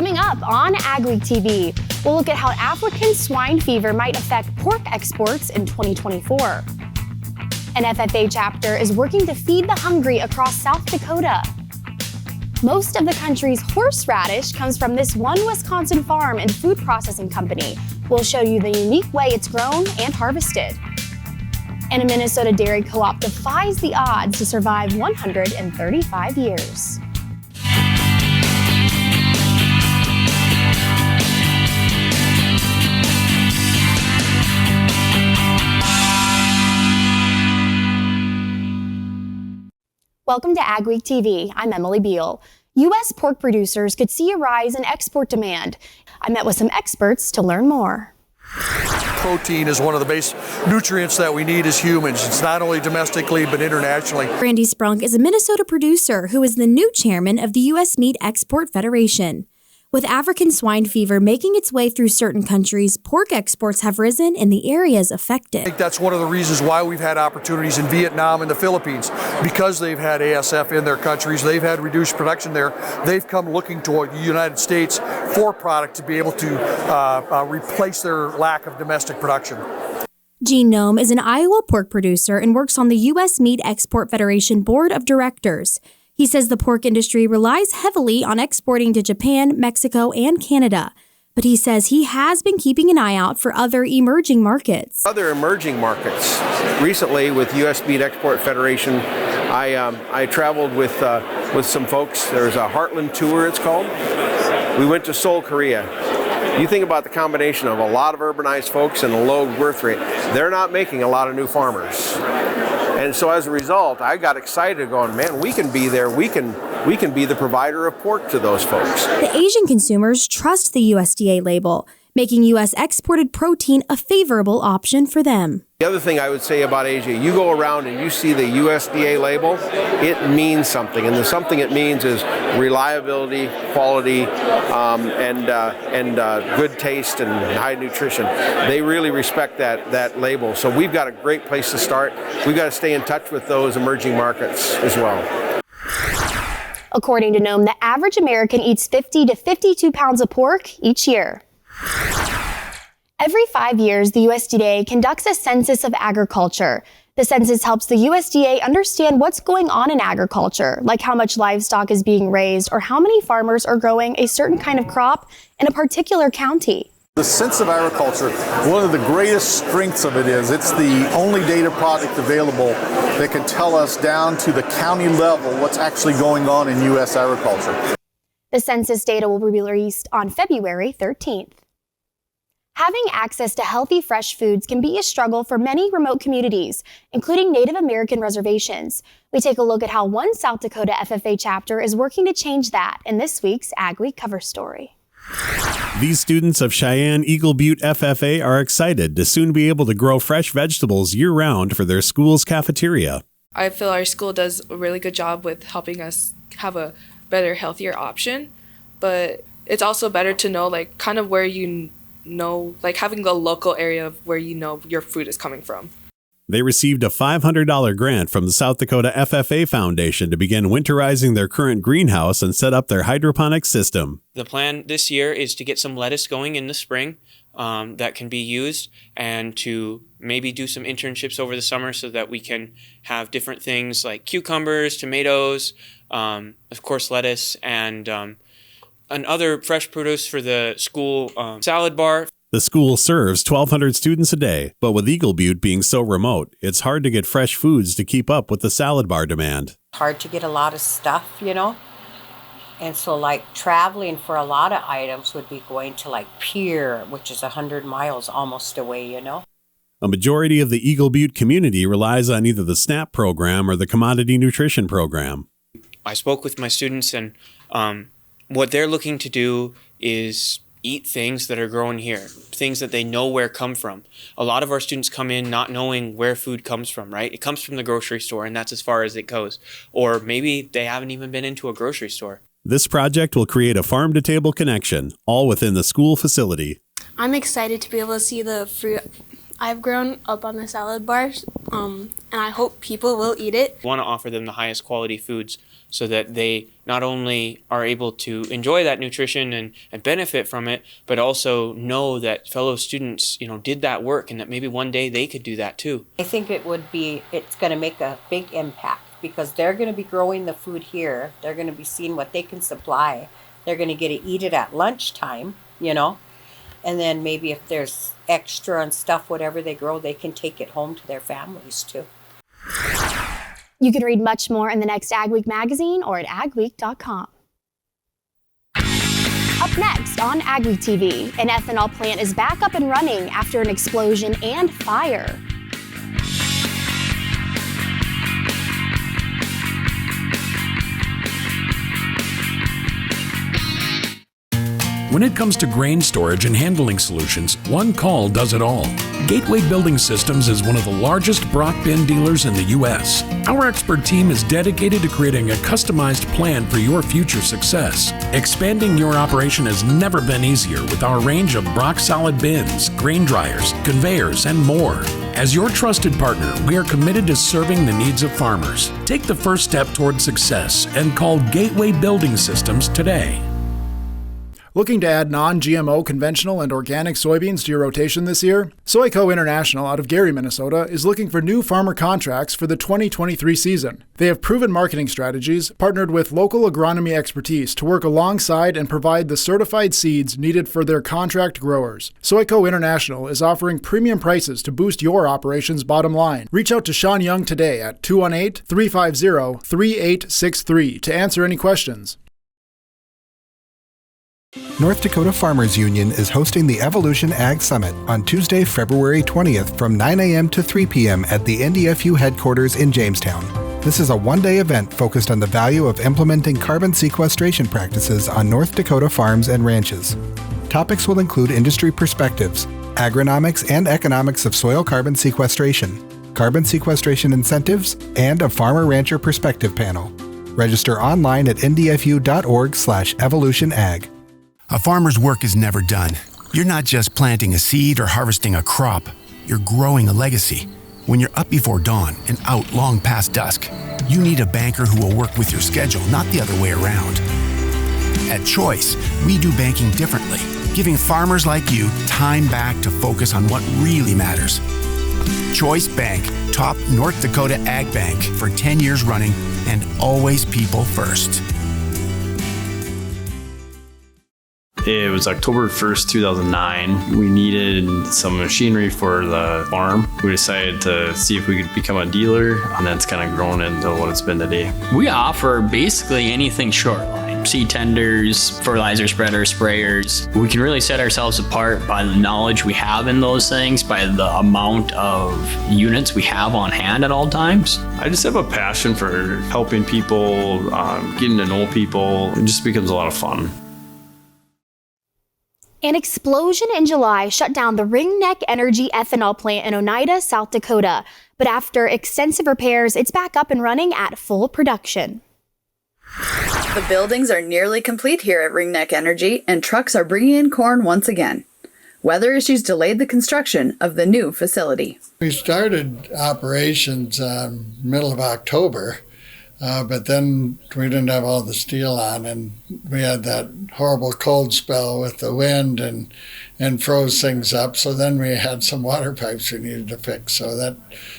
Coming up on AgweekTV, we'll look at how African swine fever might affect pork exports in 2024. An FFA chapter is working to feed the hungry across South Dakota. Most of the country's horseradish comes from this one Wisconsin farm and food processing company. We'll show you the unique way it's grown and harvested. And a Minnesota dairy co-op defies the odds to survive 135 years. Welcome to AgweekTV. I'm Emily Beal. U.S. pork producers could see a rise in export demand. I met with some experts to learn more. Protein is one of the base nutrients that we need as humans. It's not only domestically, but internationally. Randy Sprunk is a Minnesota producer who is the new chairman of the U.S. Meat Export Federation. With African swine fever making its way through certain countries, pork exports have risen in the areas affected. I think that's one of the reasons why we've had opportunities in Vietnam and the Philippines. Because they've had ASF in their countries, they've had reduced production there. They've come looking toward the United States for product to be able to replace their lack of domestic production. Gene Nome is an Iowa pork producer and works on the U.S. Meat Export Federation Board of Directors. He says the pork industry relies heavily on exporting to Japan, Mexico, and Canada. But he says he has been keeping an eye out for other emerging markets. Other emerging markets. Recently with U.S. Meat Export Federation, I traveled with some folks. There's a Heartland tour, it's called. We went to Seoul, Korea. You think about the combination of a lot of urbanized folks and a low birth rate. They're not making a lot of new farmers. And so as a result, I got excited going, man, we can be there. We can be the provider of pork to those folks. The Asian consumers trust the USDA label, making U.S. exported protein a favorable option for them. The other thing I would say about Asia, you go around and you see the USDA label, it means something. And the something it means is reliability, quality, and good taste and high nutrition. They really respect that label. So we've got a great place to start. We've got to stay in touch with those emerging markets as well. According to Nome, the average American eats 50 to 52 pounds of pork each year. Every 5 years, the USDA conducts a census of agriculture. The census helps the USDA understand what's going on in agriculture, like how much livestock is being raised or how many farmers are growing a certain kind of crop in a particular county. The Census of Agriculture, one of the greatest strengths of it is it's the only data product available that can tell us down to the county level what's actually going on in U.S. agriculture. The census data will be released on February 13th. Having access to healthy, fresh foods can be a struggle for many remote communities, including Native American reservations. We take a look at how one South Dakota FFA chapter is working to change that in this week's AgWeek cover story. These students of Cheyenne Eagle Butte FFA are excited to soon be able to grow fresh vegetables year-round for their school's cafeteria. I feel our school does a really good job with helping us have a better, healthier option, but it's also better to know kind of where having the local area of where your food is coming from. They received a $500 grant from the South Dakota FFA Foundation to begin winterizing their current greenhouse and set up their hydroponic system. The plan this year is to get some lettuce going in the spring that can be used, and to maybe do some internships over the summer so that we can have different things like cucumbers, tomatoes, of course lettuce, and other fresh produce for the school salad bar. The school serves 1,200 students a day, but with Eagle Butte being so remote, it's hard to get fresh foods to keep up with the salad bar demand. Hard to get a lot of stuff, and so traveling for a lot of items would be going to Pierre, which is 100 miles almost away, A majority of the Eagle Butte community relies on either the SNAP program or the Commodity Nutrition program. I spoke with my students, and what they're looking to do is eat things that are grown here, things that they know where come from. A lot of our students come in not knowing where food comes from, right? It comes from the grocery store, and that's as far as it goes. Or maybe they haven't even been into a grocery store. This project will create a farm-to-table connection, all within the school facility. I'm excited to be able to see the fruit I've grown up on the salad bars, and I hope people will eat it. We want to offer them the highest quality foods so that they not only are able to enjoy that nutrition and benefit from it, but also know that fellow students, did that work and that maybe one day they could do that too. I think it's going to make a big impact because they're going to be growing the food here. They're going to be seeing what they can supply. They're going to get to eat it at lunchtime, and then maybe if there's extra and stuff, whatever they grow, they can take it home to their families too. You can read much more in the next AgWeek magazine or at agweek.com. Up next on AgweekTV, an ethanol plant is back up and running after an explosion and fire. When it comes to grain storage and handling solutions, one call does it all. Gateway Building Systems is one of the largest Brock bin dealers in the U.S. Our expert team is dedicated to creating a customized plan for your future success. Expanding your operation has never been easier with our range of Brock solid bins, grain dryers, conveyors, and more. As your trusted partner, we are committed to serving the needs of farmers. Take the first step toward success and call Gateway Building Systems today. Looking to add non-GMO conventional and organic soybeans to your rotation this year? Soyco International out of Gary, Minnesota is looking for new farmer contracts for the 2023 season. They have proven marketing strategies, partnered with local agronomy expertise to work alongside and provide the certified seeds needed for their contract growers. Soyco International is offering premium prices to boost your operation's bottom line. Reach out to Sean Young today at 218-350-3863 to answer any questions. North Dakota Farmers Union is hosting the Evolution Ag Summit on Tuesday, February 20th from 9 a.m. to 3 p.m. at the NDFU headquarters in Jamestown. This is a one-day event focused on the value of implementing carbon sequestration practices on North Dakota farms and ranches. Topics will include industry perspectives, agronomics and economics of soil carbon sequestration incentives, and a farmer-rancher perspective panel. Register online at ndfu.org/evolutionag. A farmer's work is never done. You're not just planting a seed or harvesting a crop. You're growing a legacy. When you're up before dawn and out long past dusk, you need a banker who will work with your schedule, not the other way around. At Choice, we do banking differently, giving farmers like you time back to focus on what really matters. Choice Bank, top North Dakota ag bank for 10 years running, and always people first. It was October 1st, 2009. We needed some machinery for the farm. We decided to see if we could become a dealer, and that's kind of grown into what it's been today. We offer basically anything short line. Seed tenders, fertilizer spreaders, sprayers. We can really set ourselves apart by the knowledge we have in those things, by the amount of units we have on hand at all times. I just have a passion for helping people, getting to know people. It just becomes a lot of fun. An explosion in July shut down the Ringneck Energy ethanol plant in Oneida, South Dakota. But after extensive repairs, it's back up and running at full production. The buildings are nearly complete here at Ringneck Energy, and trucks are bringing in corn once again. Weather issues delayed the construction of the new facility. We started operations middle of October. But then we didn't have all the steel on, and we had that horrible cold spell with the wind and froze things up. So then we had some water pipes we needed to fix. So that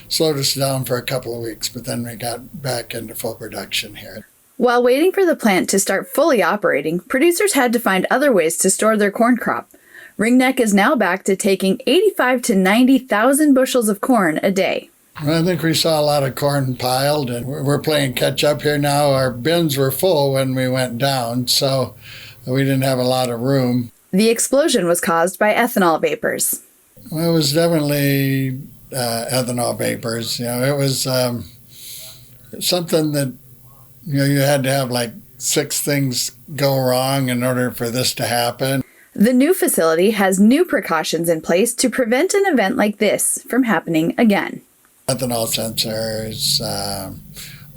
slowed us down for a couple of weeks, but then we got back into full production here. While waiting for the plant to start fully operating, producers had to find other ways to store their corn crop. Ringneck is now back to taking 85 to 90,000 bushels of corn a day. I think we saw a lot of corn piled, and we're playing catch up here now. Our bins were full when we went down, so we didn't have a lot of room. The explosion was caused by ethanol vapors. Well, it was definitely ethanol vapors. It was something that you had to have like 6 things go wrong in order for this to happen. The new facility has new precautions in place to prevent an event like this from happening again. Ethanol sensors,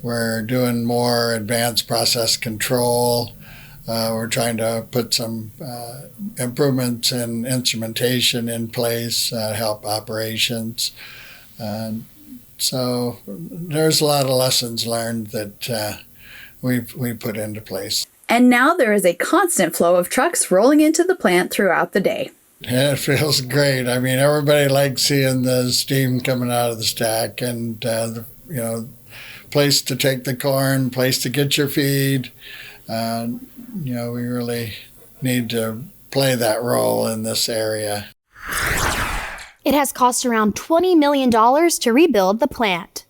we're doing more advanced process control. We're trying to put some improvements in instrumentation in place, help operations. So there's a lot of lessons learned that we put into place. And now there is a constant flow of trucks rolling into the plant throughout the day. Yeah, it feels great. I mean, everybody likes seeing the steam coming out of the stack, and place to take the corn, place to get your feed. We really need to play that role in this area. It has cost around $20 million to rebuild the plant.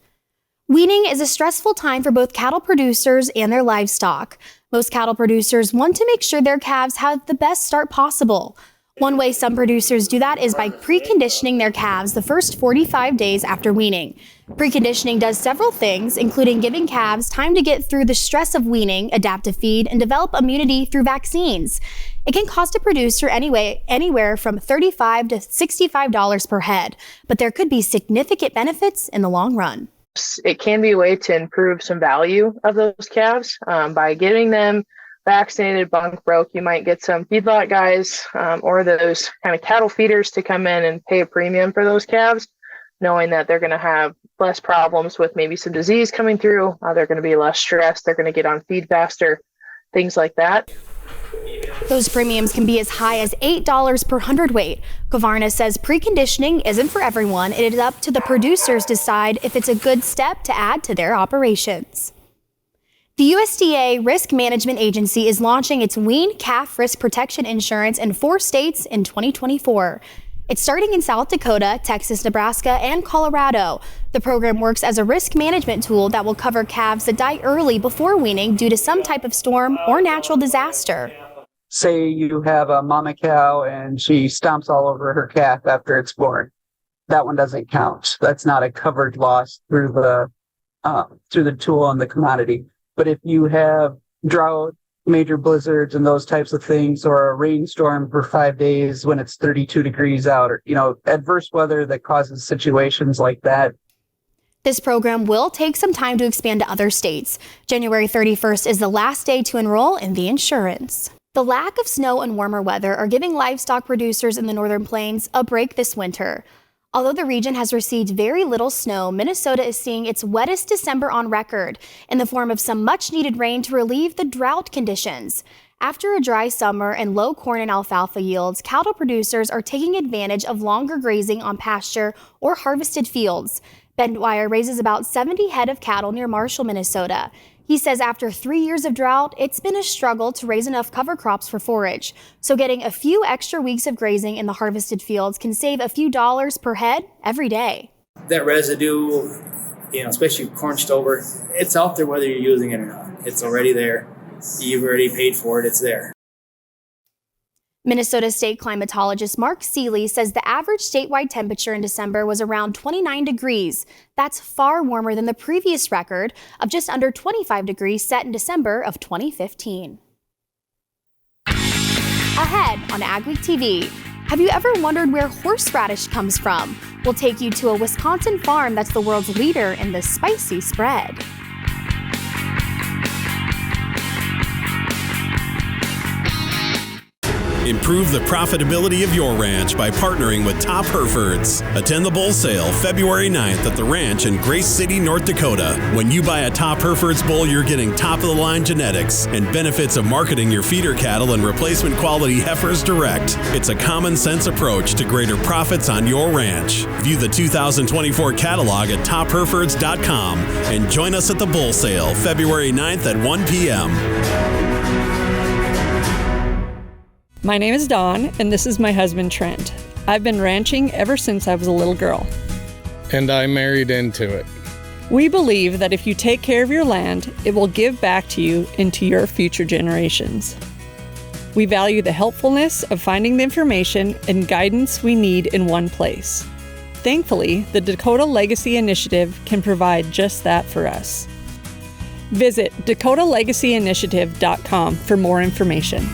Weaning is a stressful time for both cattle producers and their livestock. Most cattle producers want to make sure their calves have the best start possible. One way some producers do that is by preconditioning their calves the first 45 days after weaning. Preconditioning does several things, including giving calves time to get through the stress of weaning, adapt to feed, and develop immunity through vaccines. It can cost a producer anywhere from $35 to $65 per head, but there could be significant benefits in the long run. It can be a way to improve some value of those calves by getting them vaccinated, bunk broke. You might get some feedlot guys or those kind of cattle feeders to come in and pay a premium for those calves, knowing that they're going to have less problems with maybe some disease coming through. They're going to be less stressed. They're going to get on feed faster, things like that. Those premiums can be as high as $8 per hundredweight. Kavarna says preconditioning isn't for everyone. It is up to the producers to decide if it's a good step to add to their operations. The USDA Risk Management Agency is launching its wean calf risk protection insurance in 4 states in 2024. It's starting in South Dakota, Texas, Nebraska, and Colorado. The program works as a risk management tool that will cover calves that die early before weaning due to some type of storm or natural disaster. Say you have a mama cow and she stomps all over her calf after it's born. That one doesn't count. That's not a covered loss through the tool and the commodity. But if you have drought, major blizzards and those types of things, or a rainstorm for 5 days when it's 32 degrees out, or, adverse weather that causes situations like that. This program will take some time to expand to other states. January 31st is the last day to enroll in the insurance. The lack of snow and warmer weather are giving livestock producers in the Northern Plains a break this winter. Although the region has received very little snow, Minnesota is seeing its wettest December on record in the form of some much-needed rain to relieve the drought conditions. After a dry summer and low corn and alfalfa yields, cattle producers are taking advantage of longer grazing on pasture or harvested fields. Ben Dwyer raises about 70 head of cattle near Marshall, Minnesota. He says after 3 years of drought, it's been a struggle to raise enough cover crops for forage. So getting a few extra weeks of grazing in the harvested fields can save a few dollars per head every day. That residue, especially corn stover, it's out there whether you're using it or not. It's already there. You've already paid for it. It's there. Minnesota state climatologist Mark Seeley says the average statewide temperature in December was around 29 degrees. That's far warmer than the previous record of just under 25 degrees set in December of 2015. Ahead on AgweekTV, have you ever wondered where horseradish comes from? We'll take you to a Wisconsin farm that's the world's leader in the spicy spread. Improve the profitability of your ranch by partnering with Top Herefords. Attend the bull sale February 9th at the ranch in Grace City, North Dakota. When you buy a Top Herefords bull, you're getting top-of-the-line genetics and benefits of marketing your feeder cattle and replacement quality heifers direct. It's a common-sense approach to greater profits on your ranch. View the 2024 catalog at topherefords.com and join us at the bull sale February 9th at 1 p.m. My name is Dawn, and this is my husband, Trent. I've been ranching ever since I was a little girl. And I married into it. We believe that if you take care of your land, it will give back to you and to your future generations. We value the helpfulness of finding the information and guidance we need in one place. Thankfully, the Dakota Legacy Initiative can provide just that for us. Visit DakotaLegacyInitiative.com for more information.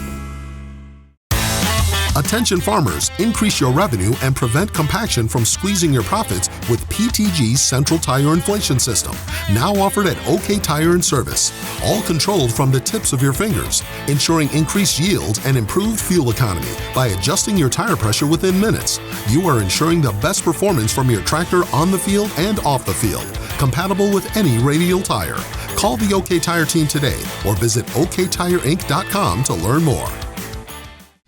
Attention farmers, increase your revenue and prevent compaction from squeezing your profits with PTG's Central Tire Inflation System, now offered at OK Tire and Service. All controlled from the tips of your fingers, ensuring increased yield and improved fuel economy by adjusting your tire pressure within minutes. You are ensuring the best performance from your tractor on the field and off the field, compatible with any radial tire. Call the OK Tire team today or visit oktireinc.com to learn more.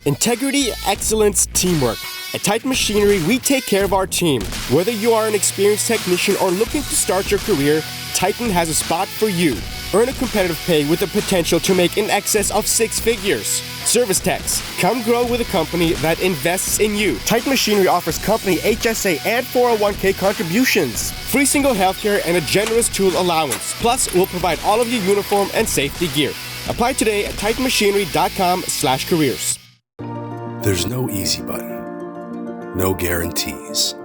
Integrity, excellence, teamwork. At Titan Machinery, we take care of our team. Whether you are an experienced technician or looking to start your career, Titan has a spot for you. Earn a competitive pay with the potential to make in excess of 6 figures. Service techs, come grow with a company that invests in you. Titan Machinery offers company HSA and 401k contributions, free single healthcare, and a generous tool allowance. Plus, we'll provide all of your uniform and safety gear. Apply today at titanmachinery.com/careers. There's no easy button, no guarantees,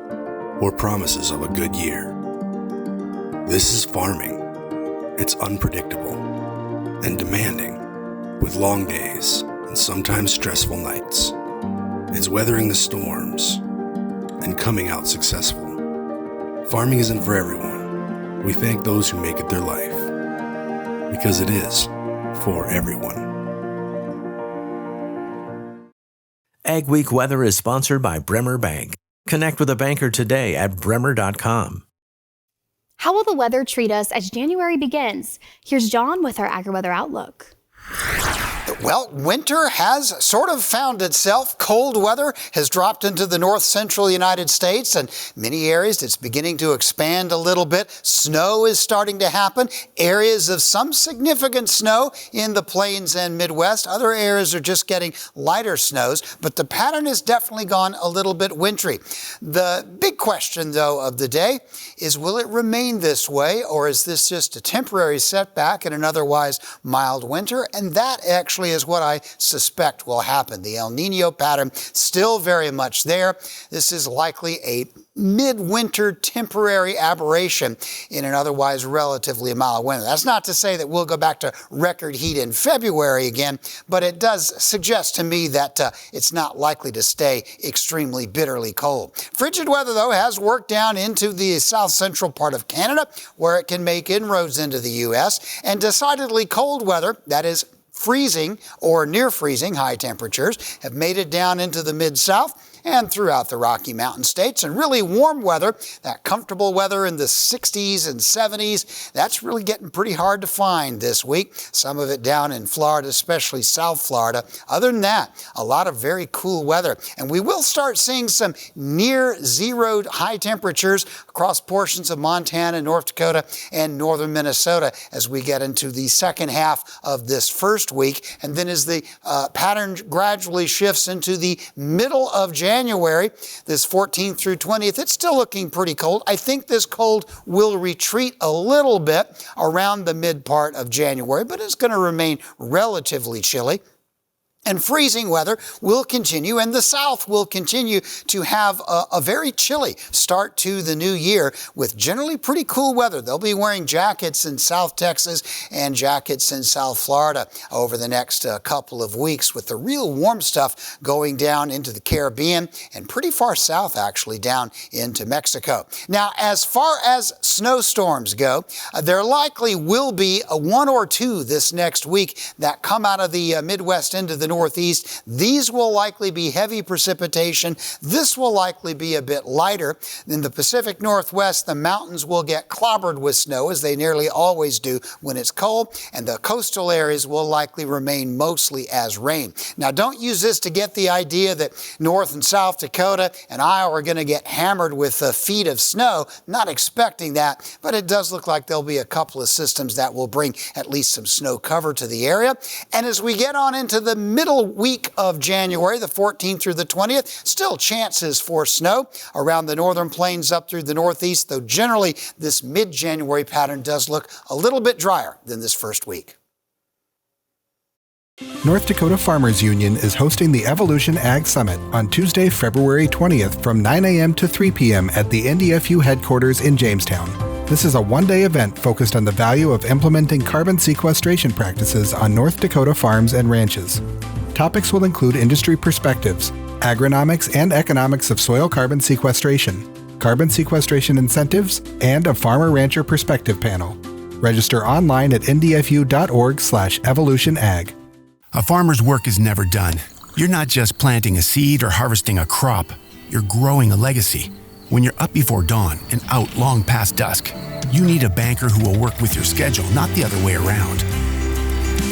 or promises of a good year. This is farming. It's unpredictable and demanding, with long days and sometimes stressful nights. It's weathering the storms and coming out successful. Farming isn't for everyone. We thank those who make it their life, because it is for everyone. AgWeek weather is sponsored by Bremer Bank. Connect with a banker today at bremer.com. How will the weather treat us as January begins? Here's John with our AgriWeather Outlook. Well, winter has sort of found itself. Cold weather has dropped into the north central United States, and many areas it's beginning to expand a little bit. Snow is starting to happen. Areas of some significant snow in the plains and Midwest. Other areas are just getting lighter snows, but the pattern has definitely gone a little bit wintry. The big question, though, of the day is, will it remain this way, or is this just a temporary setback in an otherwise mild winter? And that actually is what I suspect will happen. The El Nino pattern still very much there. This is likely a midwinter temporary aberration in an otherwise relatively mild winter. That's not to say that we'll go back to record heat in February again, but it does suggest to me that it's not likely to stay extremely bitterly cold. Frigid weather, though, has worked down into the south central part of Canada, where it can make inroads into the U.S., and decidedly cold weather, that is freezing or near freezing high temperatures, have made it down into the mid-south and throughout the Rocky Mountain states. And really warm weather, that comfortable weather in the 60s and 70s, that's really getting pretty hard to find this week. Some of it down in Florida, especially South Florida. Other than that, a lot of very cool weather. And we will start seeing some near zero high temperatures across portions of Montana, North Dakota, and northern Minnesota as we get into the second half of this first week. And then as the pattern gradually shifts into the middle of January, this 14th through 20th, it's still looking pretty cold. I think this cold will retreat a little bit around the mid part of January, but it's going to remain relatively chilly. And freezing weather will continue, and the South will continue to have a very chilly start to the new year with generally pretty cool weather. They'll be wearing jackets in South Texas and jackets in South Florida over the next couple of weeks, with the real warm stuff going down into the Caribbean and pretty far south, actually, down into Mexico. Now, as far as snowstorms go, there likely will be one or two this next week that come out of the Midwest into the Northeast. These will likely be heavy precipitation. This will likely be a bit lighter. In the Pacific Northwest, the mountains will get clobbered with snow, as they nearly always do when it's cold, and the coastal areas will likely remain mostly as rain. Now, don't use this to get the idea that North and South Dakota and Iowa are going to get hammered with feet of snow. Not expecting that, but it does look like there'll be a couple of systems that will bring at least some snow cover to the area. And as we get on into the middle week of January, the 14th through the 20th, still chances for snow around the northern plains up through the Northeast, though generally this mid-January pattern does look a little bit drier than this first week. North Dakota Farmers Union is hosting the Evolution Ag Summit on Tuesday, February 20th from 9 a.m. to 3 p.m. at the NDFU headquarters in Jamestown. This is a one-day event focused on the value of implementing carbon sequestration practices on North Dakota farms and ranches. Topics will include industry perspectives, agronomics and economics of soil carbon sequestration incentives, and a farmer-rancher perspective panel. Register online at ndfu.org/evolutionag. A farmer's work is never done. You're not just planting a seed or harvesting a crop. You're growing a legacy. When you're up before dawn and out long past dusk, You need a banker who will work with your schedule, not the other way around.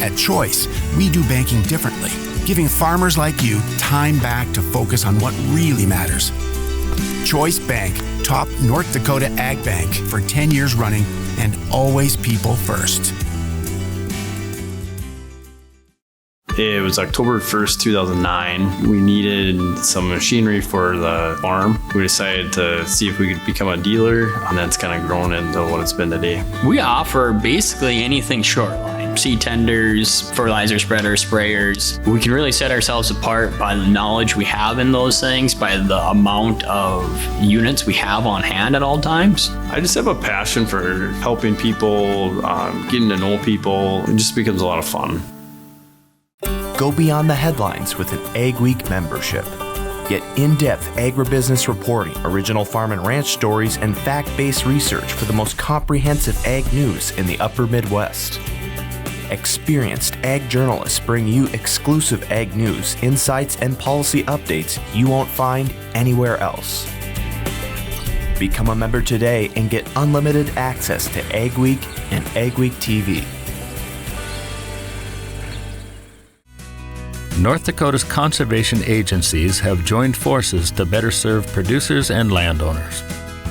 At Choice, we do banking differently, giving farmers like you time back to focus on what really matters. Choice Bank, top North Dakota ag bank for 10 years running, and always people first. It was October 1st, 2009. We needed some machinery for the farm. We decided to see if we could become a dealer, and that's kind of grown into what it's been today. We offer basically anything short line. Seed tenders, fertilizer spreaders, sprayers. We can really set ourselves apart by the knowledge we have in those things, by the amount of units we have on hand at all times. I just have a passion for helping people, getting to know people. It just becomes a lot of fun. Go beyond the headlines with an AGWEEK membership. Get in-depth agribusiness reporting, original farm and ranch stories, and fact-based research for the most comprehensive ag news in the upper Midwest. Experienced ag journalists bring you exclusive ag news, insights, and policy updates you won't find anywhere else. Become a member today and get unlimited access to AgWeek and AgweekTV. North Dakota's conservation agencies have joined forces to better serve producers and landowners.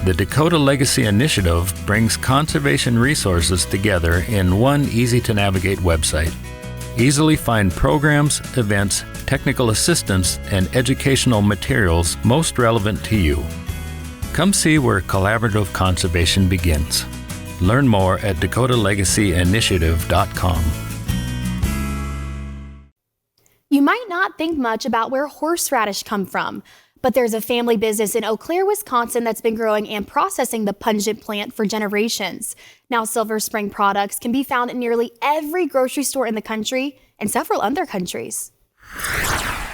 The Dakota Legacy Initiative brings conservation resources together in one easy-to-navigate website. Easily find programs, events, technical assistance, and educational materials most relevant to you. Come see where collaborative conservation begins. Learn more at dakotalegacyyinitiative.com. You might not think much about where horseradish come from, but there's a family business in Eau Claire, Wisconsin that's been growing and processing the pungent plant for generations. Now Silver Spring products can be found in nearly every grocery store in the country and several other countries.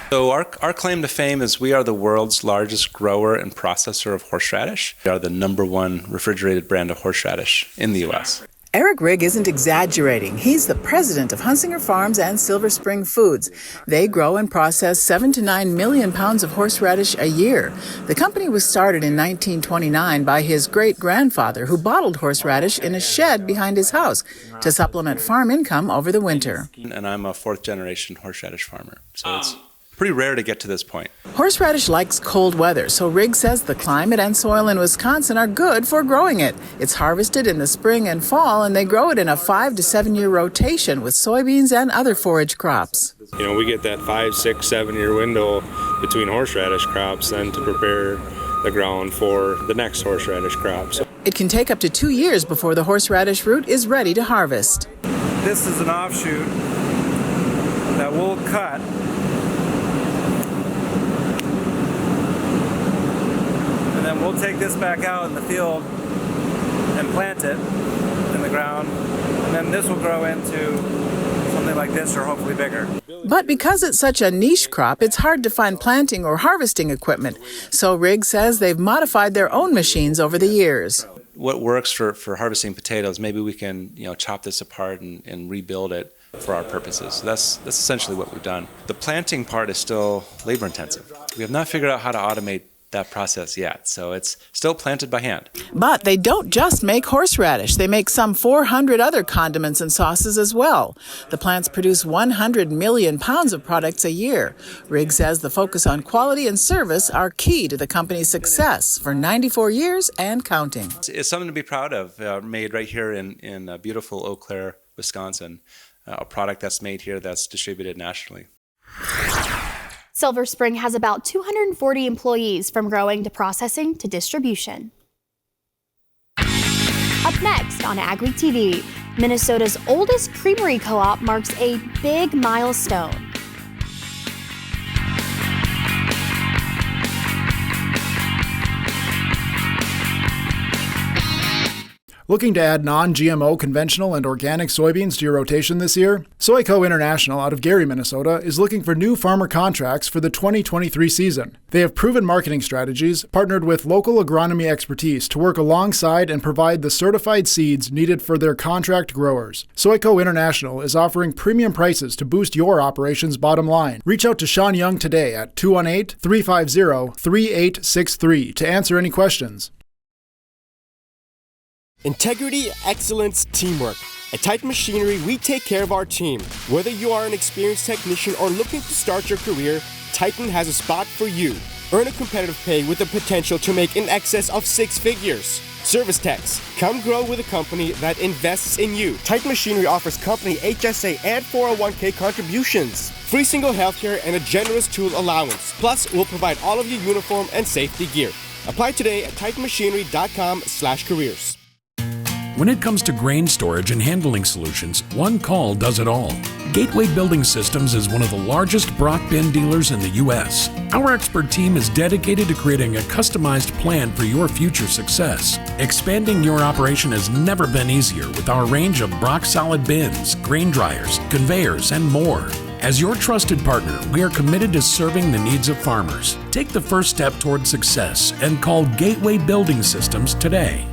So our claim to fame is we are the world's largest grower and processor of horseradish. We are the #1 refrigerated brand of horseradish in the U.S. Eric Rigg isn't exaggerating. He's the president of Hunsinger Farms and Silver Spring Foods. They grow and process 7 to 9 million pounds of horseradish a year. The company was started in 1929 by his great-grandfather, who bottled horseradish in a shed behind his house to supplement farm income over the winter. And I'm a 4th-generation horseradish farmer, so it's pretty rare to get to this point. Horseradish likes cold weather, so Rigg says the climate and soil in Wisconsin are good for growing it. It's harvested in the spring and fall, and they grow it in a 5 to 7 year rotation with soybeans and other forage crops. You know, we get that 5, 6, 7 year window between horseradish crops then to prepare the ground for the next horseradish crop. So it can take up to 2 years before the horseradish root is ready to harvest. This is an offshoot that we'll cut. And then we'll take this back out in the field and plant it in the ground. And then this will grow into something like this or hopefully bigger. But because it's such a niche crop, it's hard to find planting or harvesting equipment. So Rigg says they've modified their own machines over the years. What works for harvesting potatoes, maybe we can chop this apart and rebuild it for our purposes. So that's essentially what we've done. The planting part is still labor intensive. We have not figured out how to automate that process yet, so it's still planted by hand. But they don't just make horseradish. They make some 400 other condiments and sauces as well. The plants produce 100 million pounds of products a year. Rigg says the focus on quality and service are key to the company's success for 94 years and counting. It's something to be proud of, made right here in beautiful Eau Claire, Wisconsin, a product that's made here that's distributed nationally. Silver Spring has about 240 employees from growing to processing to distribution. Up next on AgweekTV, Minnesota's oldest creamery co-op marks a big milestone. Looking to add non-GMO conventional and organic soybeans to your rotation this year? Soyco International out of Gary, Minnesota is looking for new farmer contracts for the 2023 season. They have proven marketing strategies, partnered with local agronomy expertise to work alongside and provide the certified seeds needed for their contract growers. Soyco International is offering premium prices to boost your operation's bottom line. Reach out to Sean Young today at 218-350-3863 to answer any questions. Integrity, excellence, teamwork. At Titan Machinery, we take care of our team. Whether you are an experienced technician or looking to start your career, Titan has a spot for you. Earn a competitive pay with the potential to make in excess of 6 figures. Service techs, come grow with a company that invests in you. Titan Machinery offers company HSA and 401k contributions, free single healthcare, and a generous tool allowance. Plus, we'll provide all of your uniform and safety gear. Apply today at titanmachinery.com/careers. When it comes to grain storage and handling solutions, one call does it all. Gateway Building Systems is one of the largest Brock bin dealers in the U.S. Our expert team is dedicated to creating a customized plan for your future success. Expanding your operation has never been easier with our range of Brock solid bins, grain dryers, conveyors, and more. As your trusted partner, we are committed to serving the needs of farmers. Take the first step toward success and call Gateway Building Systems today.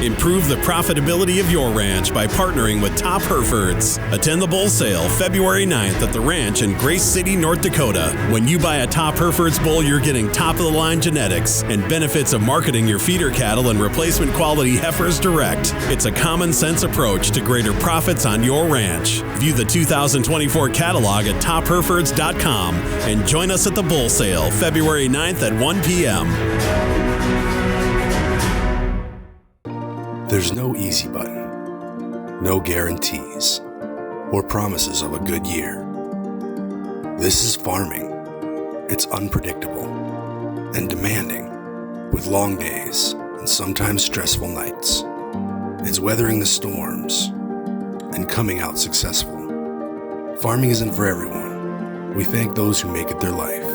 Improve the profitability of your ranch by partnering with Top Herefords. Attend the bull sale February 9th at the ranch in Grace City, North Dakota. When you buy a Top Herefords bull, you're getting top-of-the-line genetics and benefits of marketing your feeder cattle and replacement quality heifers direct. It's a common-sense approach to greater profits on your ranch. View the 2024 catalog at topherefords.com and join us at the bull sale February 9th at 1 p.m. There's no easy button, no guarantees, or promises of a good year. This is farming. It's unpredictable and demanding, with long days and sometimes stressful nights. It's weathering the storms and coming out successful. Farming isn't for everyone. We thank those who make it their life,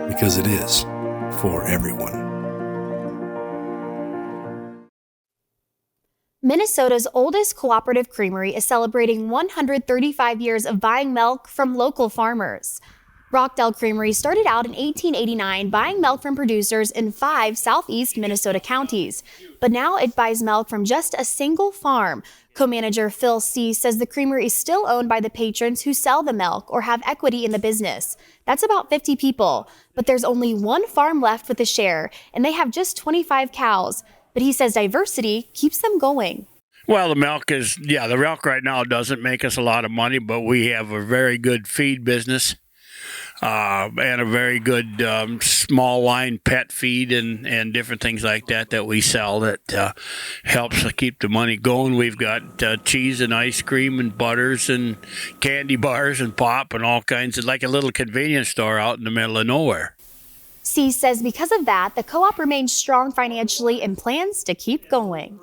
because it is for everyone. Minnesota's oldest cooperative creamery is celebrating 135 years of buying milk from local farmers. Rockdale Creamery started out in 1889 buying milk from producers in 5 southeast Minnesota counties, but now it buys milk from just a single farm. Co-manager Phil C. says the creamery is still owned by the patrons who sell the milk or have equity in the business. That's about 50 people, but there's only one farm left with a share, and they have just 25 cows. But he says diversity keeps them going. Well, the milk right now doesn't make us a lot of money, but we have a very good feed business and a very good small line pet feed and different things like that we sell that helps keep the money going. We've got cheese and ice cream and butters and candy bars and pop and all kinds of, like a little convenience store out in the middle of nowhere. C says because of that, the co-op remains strong financially and plans to keep going.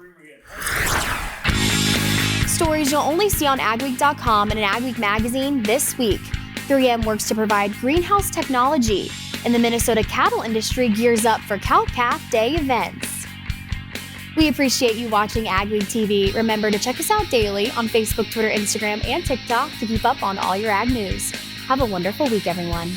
Stories you'll only see on AgWeek.com and in AgWeek magazine this week. 3M works to provide greenhouse technology, and the Minnesota cattle industry gears up for Cow-Calf Day events. We appreciate you watching AgWeek TV. Remember to check us out daily on Facebook, Twitter, Instagram, and TikTok to keep up on all your ag news. Have a wonderful week, everyone.